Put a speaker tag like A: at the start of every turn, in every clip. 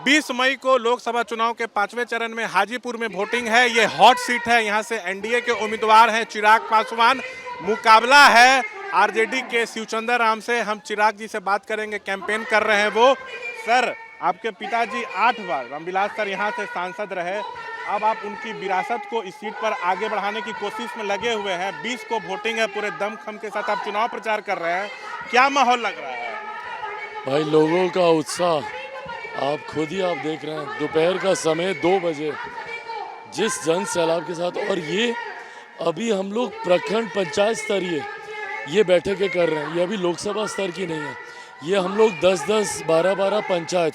A: 20 मई को लोकसभा चुनाव के 5वें चरण में हाजीपुर में वोटिंग है। ये हॉट सीट है। यहाँ से एनडीए के उम्मीदवार हैं चिराग पासवान। मुकाबला है आरजेडी के शिवचंद्र राम से। हम चिराग जी से बात करेंगे, कैंपेन कर रहे हैं वो। सर, आपके पिताजी 8 बार रामविलास सर यहाँ से सांसद रहे। अब आप उनकी विरासत को इस सीट पर आगे बढ़ाने की कोशिश में लगे हुए हैं। 20 को वोटिंग है, पूरे दमखम के साथ आप चुनाव प्रचार कर रहे हैं। क्या माहौल लग रहा है?
B: भाई, लोगों का उत्साह आप खुद ही आप देख रहे हैं। दोपहर का समय 2 बजे जिस जन सैलाब के साथ, और ये अभी हम लोग प्रखंड पंचायत स्तरीय ये बैठकें कर रहे हैं। ये अभी लोकसभा स्तर की नहीं है। ये हम लोग 10-10, 12-12 पंचायत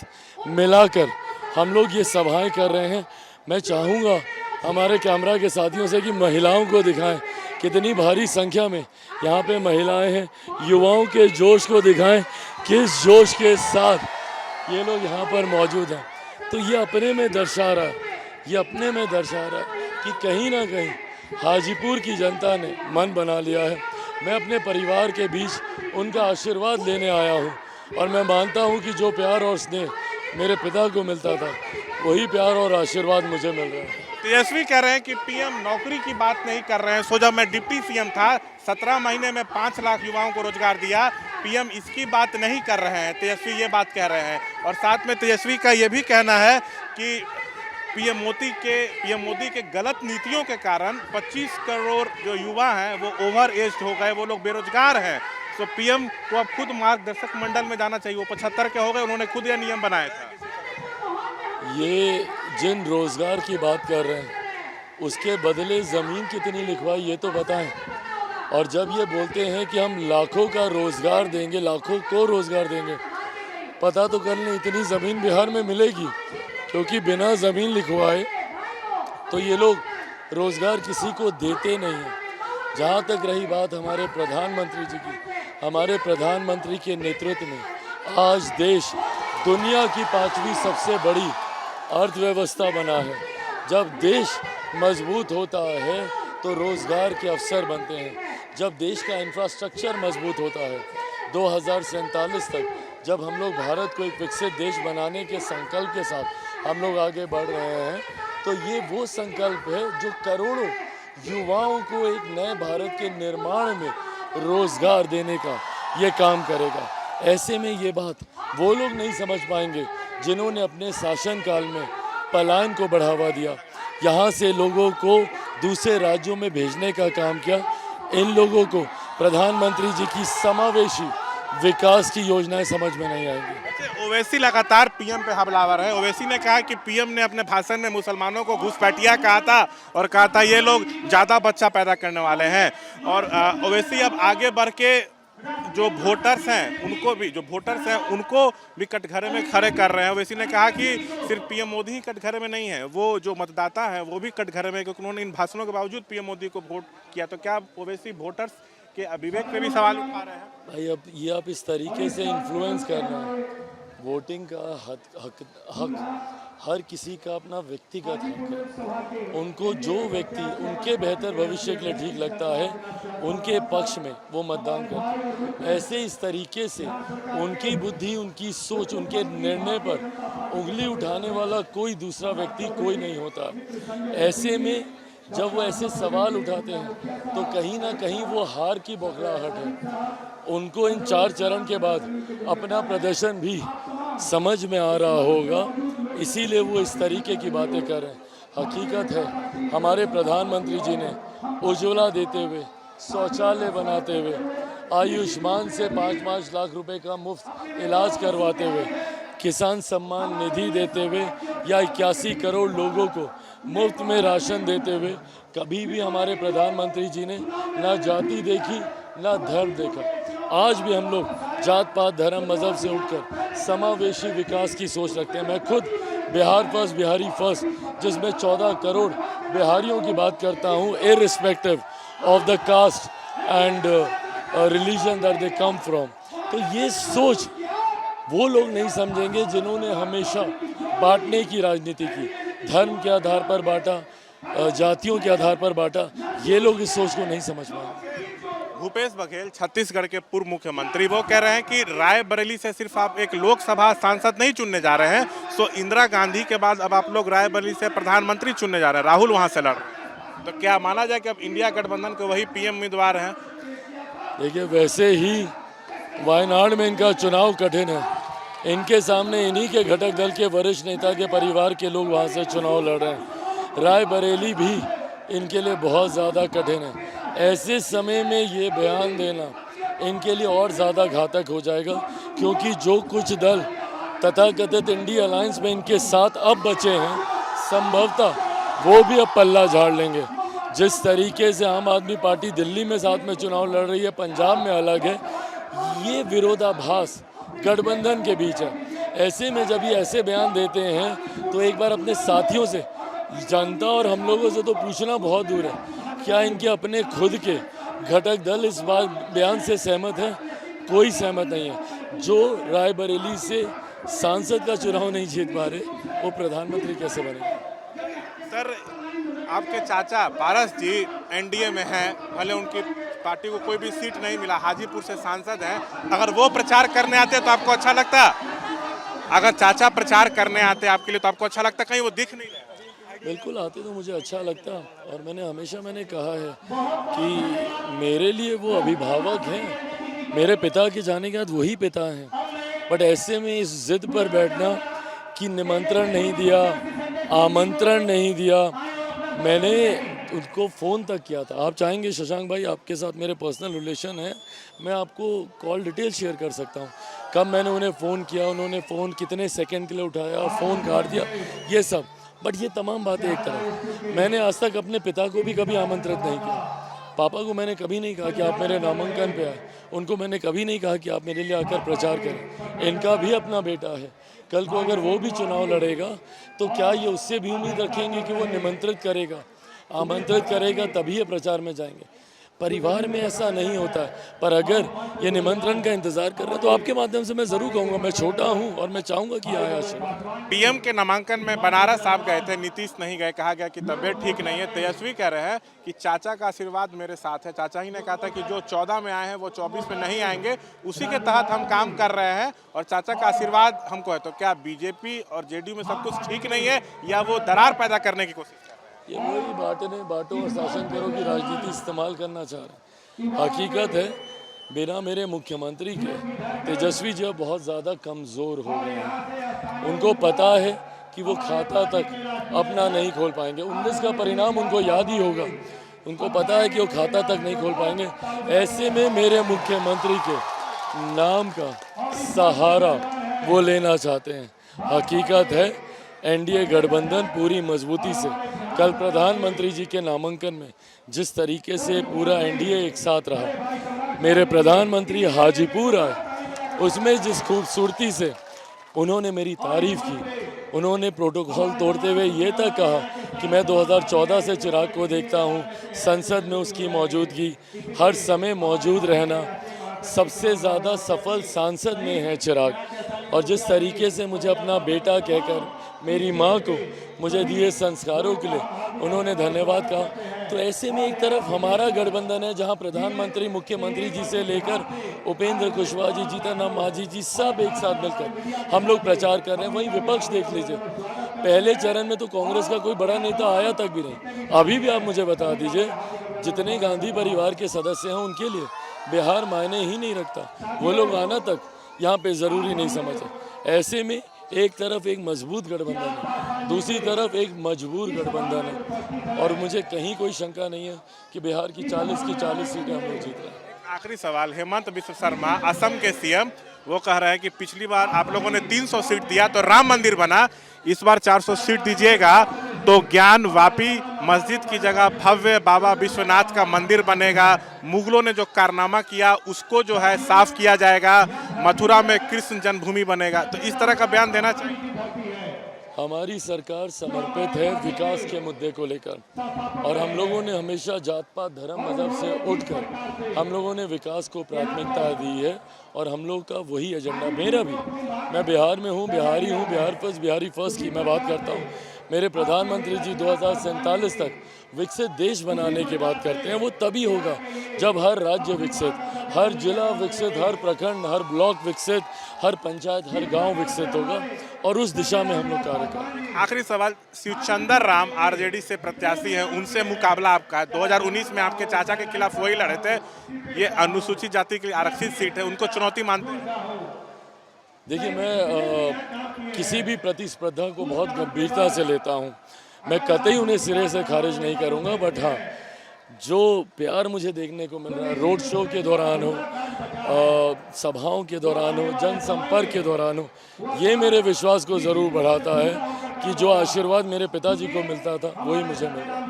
B: मिलाकर हम लोग ये सभाएं कर रहे हैं। मैं चाहूँगा हमारे कैमरा के साथियों से कि महिलाओं को दिखाएं, कितनी भारी संख्या में यहाँ पे महिलाएं हैं। युवाओं के जोश को दिखाएं, किस जोश के साथ ये लोग यहाँ पर मौजूद हैं। तो ये अपने में दर्शा रहा है कि कहीं ना कहीं हाजीपुर की जनता ने मन बना लिया है। मैं अपने परिवार के बीच उनका आशीर्वाद लेने आया हूँ, और मैं मानता हूँ कि जो प्यार और स्नेह मेरे पिता को मिलता था, वही प्यार और आशीर्वाद मुझे मिल रहा है।
A: तेजस्वी कह रहे हैं कि पीएम नौकरी की बात नहीं कर रहे हैं। सो जब मैं डिप्टी सीएम था, 17 महीने में 5 लाख युवाओं को रोजगार दिया। पीएम इसकी बात नहीं कर रहे हैं, तेजस्वी ये बात कह रहे हैं। और साथ में तेजस्वी का ये भी कहना है कि पीएम मोदी के गलत नीतियों के कारण 25 करोड़ जो युवा हैं वो ओवर एज्ड हो गए, वो लोग बेरोजगार हैं। तो पीएम को अब खुद मार्गदर्शक मंडल में जाना चाहिए। वो 75 के हो गए, उन्होंने खुद यह नियम बनाया था।
B: ये जिन रोजगार की बात कर रहे हैं, उसके बदले ज़मीन कितनी लिखवाई ये तो बताएं। और जब ये बोलते हैं कि हम लाखों का रोज़गार देंगे, लाखों को रोज़गार देंगे, पता तो कर लें इतनी ज़मीन बिहार में मिलेगी, क्योंकि बिना ज़मीन लिखवाए तो ये लोग रोज़गार किसी को देते नहीं हैं। जहाँ तक रही बात हमारे प्रधानमंत्री जी की, हमारे प्रधानमंत्री के नेतृत्व में आज देश दुनिया की 5वीं सबसे बड़ी अर्थव्यवस्था बना है। जब देश मजबूत होता है तो रोज़गार के अवसर बनते हैं। जब देश का इंफ्रास्ट्रक्चर मजबूत होता है, 2047 तक जब हम लोग भारत को एक विकसित देश बनाने के संकल्प के साथ हम लोग आगे बढ़ रहे हैं, तो ये वो संकल्प है जो करोड़ों युवाओं को एक नए भारत के निर्माण में रोज़गार देने का ये काम करेगा। ऐसे में ये बात वो लोग नहीं समझ पाएंगे जिन्होंने अपने शासनकाल में पलायन को बढ़ावा दिया, यहाँ से लोगों को दूसरे राज्यों में भेजने का काम किया। इन लोगों को प्रधानमंत्री जी की समावेशी विकास की योजनाएं समझ में नहीं आएंगी।
A: ओवैसी लगातार पीएम पे हमलावर है। ओवैसी ने कहा कि पीएम ने अपने भाषण में मुसलमानों को घुसपैठिया कहा था, और कहा था ये लोग ज़्यादा बच्चा पैदा करने वाले हैं। और ओवैसी अब आगे बढ़ के जो वोटर्स हैं उनको भी कटघरे में खड़े कर रहे हैं। ओवैसी ने कहा कि सिर्फ पीएम मोदी ही कटघरे में नहीं है, वो जो मतदाता है वो भी कटघरे में, क्योंकि उन्होंने इन भाषणों के बावजूद पीएम मोदी को वोट किया। तो क्या ओवैसी वोटर्स के विवेक पे भी सवाल उठा रहे हैं?
B: भाई, अब ये आप इस तरीके से इन्फ्लुएंस कर रहे हैं। वोटिंग का हक हर किसी का अपना व्यक्तिगत हक है। उनको जो व्यक्ति उनके बेहतर भविष्य के लिए ठीक लगता है, उनके पक्ष में वो मतदान करते हैं। ऐसे इस तरीके से उनकी बुद्धि, उनकी सोच, उनके निर्णय पर उंगली उठाने वाला कोई दूसरा व्यक्ति कोई नहीं होता। ऐसे में जब वो ऐसे सवाल उठाते हैं तो कहीं ना कहीं वो हार की बौखलाहट है। उनको इन 4 चरण के बाद अपना प्रदर्शन भी समझ में आ रहा होगा, इसीलिए वो इस तरीके की बातें कर रहे हैं। हकीकत है, हमारे प्रधानमंत्री जी ने उज्ज्वला देते हुए, शौचालय बनाते हुए, आयुष्मान से 5-5 लाख रुपए का मुफ्त इलाज करवाते हुए, किसान सम्मान निधि देते हुए, या 81 करोड़ लोगों को मुफ्त में राशन देते हुए, कभी भी हमारे प्रधानमंत्री जी ने ना जाति देखी ना धर्म देखा। आज भी हम लोग जात पात धर्म मज़हब से उठकर समावेशी विकास की सोच रखते हैं। मैं खुद बिहार फर्स्ट, बिहारी फर्स्ट, जिसमें 14 करोड़ बिहारियों की बात करता हूँ, irrespective of the caste and religion that they come from. तो ये सोच वो लोग नहीं समझेंगे जिन्होंने हमेशा बांटने की राजनीति की, धर्म के आधार पर बांटा, जातियों के आधार पर बांटा। ये लोग इस सोच को नहीं समझ पाएंगे।
A: भूपेश बघेल छत्तीसगढ़ के पूर्व मुख्यमंत्री वो कह रहे हैं कि रायबरेली से सिर्फ आप एक लोकसभा सांसद नहीं चुनने जा रहे हैं, सो इंदिरा गांधी के बाद अब आप लोग रायबरेली से प्रधानमंत्री चुनने जा रहे हैं, राहुल वहां से लड़ रहे हैं। तो क्या माना जाए कि अब इंडिया गठबंधन के वही पीएम उम्मीदवार हैं?
B: देखिए, वैसे ही वायनाड में इनका चुनाव कठिन है। इनके सामने इन्हीं के घटक दल के वरिष्ठ नेता के परिवार के लोग वहाँ से चुनाव लड़ रहे हैं। रायबरेली भी इनके लिए बहुत ज़्यादा कठिन है। ऐसे समय में ये बयान देना इनके लिए और ज़्यादा घातक हो जाएगा, क्योंकि जो कुछ दल तथाकथित इंडिया अलायंस में इनके साथ अब बचे हैं, संभवतः वो भी अब पल्ला झाड़ लेंगे। जिस तरीके से आम आदमी पार्टी दिल्ली में साथ में चुनाव लड़ रही है, पंजाब में अलग है, ये विरोधाभास गठबंधन के बीच है। ऐसे में जब ये ऐसे बयान देते हैं तो एक बार अपने साथियों से, जनता और हम लोगों से तो पूछना बहुत दूर है, क्या इनके अपने खुद के घटक दल इस बार बयान से सहमत है? कोई सहमत नहीं है। जो रायबरेली से सांसद का चुनाव नहीं जीत पा रहे, वो प्रधानमंत्री कैसे बनेंगे?
A: सर, आपके चाचा पारस जी एनडीए में हैं, भले उनकी पार्टी को कोई भी सीट नहीं मिला, हाजीपुर से सांसद हैं, अगर वो प्रचार करने आते तो आपको अच्छा लगता? अगर चाचा प्रचार करने आते आपके लिए तो आपको अच्छा लगता? कहीं वो दिख नहीं रहे?
B: बिल्कुल आते तो मुझे अच्छा लगता, और मैंने कहा है कि मेरे लिए वो अभिभावक हैं, मेरे पिता के जाने के बाद वही पिता हैं। बट ऐसे में इस जिद पर बैठना कि निमंत्रण नहीं दिया, आमंत्रण नहीं दिया, मैंने उनको फ़ोन तक किया था। आप चाहेंगे शशांक भाई, आपके साथ मेरे पर्सनल रिलेशन है, मैं आपको कॉल डिटेल शेयर कर सकता हूँ, कब मैंने उन्हें फ़ोन किया, उन्होंने फ़ोन कितने सेकंड के लिए उठाया, फ़ोन काट दिया, ये सब। बट ये तमाम बातें एक तरफ, मैंने आज तक अपने पिता को भी कभी आमंत्रित नहीं किया। पापा को मैंने कभी नहीं कहा कि आप मेरे नामांकन पे आए, उनको मैंने कभी नहीं कहा कि आप मेरे लिए आकर प्रचार करें। इनका भी अपना बेटा है, कल को अगर वो भी चुनाव लड़ेगा तो क्या ये उससे भी उम्मीद रखेंगे कि वो निमंत्रित करेगा, आमंत्रित करेगा तभी ये प्रचार में जाएंगे? परिवार में ऐसा नहीं होता है। पर अगर ये निमंत्रण का इंतजार कर रहे हैं तो आपके माध्यम से मैं ज़रूर कहूँगा, मैं छोटा हूँ और मैं चाहूँगा कि आए आशीर्वाद।
A: पीएम के नामांकन में बनारस आप गए थे, नीतीश नहीं गए, कहा गया कि तबीयत ठीक नहीं है। तेजस्वी कह रहे हैं कि चाचा का आशीर्वाद मेरे साथ है। चाचा ही ने कहा था कि जो 14 में आए हैं वो 24 में नहीं आएंगे, उसी के तहत हम काम कर रहे हैं और चाचा का आशीर्वाद हमको है। तो क्या बीजेपी और जेडीयू में सब कुछ ठीक नहीं है या वो दरार पैदा करने की कोशिश?
B: ये वही बांटो और शासन करो की राजनीति इस्तेमाल करना चाह रहे हैं। हकीकत है, बिना मेरे मुख्यमंत्री के तेजस्वी जी बहुत ज़्यादा कमज़ोर हो गए हैं। उनको पता है कि वो खाता तक अपना नहीं खोल पाएंगे। 19 का परिणाम उनको याद ही होगा, उनको पता है कि वो खाता तक नहीं खोल पाएंगे। ऐसे में मेरे मुख्यमंत्री के नाम का सहारा वो लेना चाहते हैं। हकीकत है, एनडीए गठबंधन पूरी मजबूती से कल प्रधानमंत्री जी के नामांकन में जिस तरीके से पूरा एनडीए एक साथ रहा, मेरे प्रधानमंत्री हाजीपुर आए, उसमें जिस खूबसूरती से उन्होंने मेरी तारीफ की, उन्होंने प्रोटोकॉल तोड़ते हुए ये तक कहा कि मैं 2014 से चिराग को देखता हूँ, संसद में उसकी मौजूदगी, हर समय मौजूद रहना, सबसे ज़्यादा सफल सांसद में है चिराग। और जिस तरीके से मुझे अपना बेटा कहकर मेरी माँ को मुझे दिए संस्कारों के लिए उन्होंने धन्यवाद कहा, तो ऐसे में एक तरफ हमारा गठबंधन है जहाँ प्रधानमंत्री, मुख्यमंत्री जी से लेकर उपेंद्र कुशवाहा जी, जीतन राम मांझी जी सब एक साथ मिलकर हम लोग प्रचार कर रहे हैं। वहीं विपक्ष देख लीजिए, पहले चरण में तो कांग्रेस का कोई बड़ा नेता आया तक भी नहीं। अभी भी आप मुझे बता दीजिए, जितने गांधी परिवार के सदस्य हैं उनके लिए बिहार मायने ही नहीं रखता, वो लोग आना तक यहाँ पे ज़रूरी नहीं समझे। ऐसे में एक तरफ एक मजबूत गठबंधन है, दूसरी तरफ एक मजबूर गठबंधन है, और मुझे कहीं कोई शंका नहीं है कि बिहार की 40 की 40 सीटें हम लोग जीत रहे हैं।
A: आखिरी सवाल, हेमंत बिस्व शर्मा असम के सीएम, वो कह रहे हैं कि पिछली बार आप लोगों ने 300 सीट दिया तो राम मंदिर बना, इस बार 400 सीट दीजिएगा तो ज्ञान वापी मस्जिद की जगह भव्य बाबा विश्वनाथ का मंदिर बनेगा। मुगलों ने जो कारनामा किया उसको जो है साफ किया जाएगा, मथुरा में कृष्ण जन्मभूमि बनेगा। तो इस तरह का बयान देना चाहिए।
B: हमारी सरकार समर्पित है विकास के मुद्दे को लेकर, और हम लोगों ने हमेशा जात पात धर्म मजहब से उठकर हम लोगों ने विकास को प्राथमिकता दी है, और हम लोग का वही एजेंडा। मेरा भी, मैं बिहार में हूँ, बिहारी हूँ, बिहार फर्स्ट, बिहारी फर्स्ट की मैं बात करता हूँ। मेरे प्रधानमंत्री जी 2047 तक विकसित देश बनाने की बात करते हैं, वो तभी होगा जब हर राज्य विकसित, हर जिला विकसित, हर प्रखंड, हर ब्लॉक विकसित, हर पंचायत, हर गांव विकसित होगा, और उस दिशा में हम लोग कार्य करेंगे।
A: आखिरी सवाल, शिवचंदर राम आरजेडी से प्रत्याशी हैं, उनसे मुकाबला आपका है। 2019 में आपके चाचा के खिलाफ वही लड़े थे, ये अनुसूचित जाति की आरक्षित सीट है, उनको चुनौती मानते हैं?
B: देखिए, मैं किसी भी प्रतिस्पर्धा को बहुत गंभीरता से लेता हूँ। मैं कतई उन्हें सिरे से खारिज नहीं करूँगा, बट हाँ, जो प्यार मुझे देखने को मिल रहा है रोड शो के दौरान हो, सभाओं के दौरान हो, जनसंपर्क के दौरान हो, ये मेरे विश्वास को ज़रूर बढ़ाता है कि जो आशीर्वाद मेरे पिताजी को मिलता था वही मुझे मिल रहा है।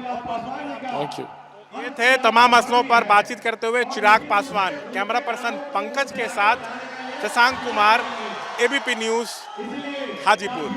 B: Thank you.
A: ये थे तमाम मसलों पर बातचीत करते हुए चिराग पासवान। कैमरा पर्सन पंकज के साथ शशांक कुमार, एबीपी न्यूज़, हाजीपुर।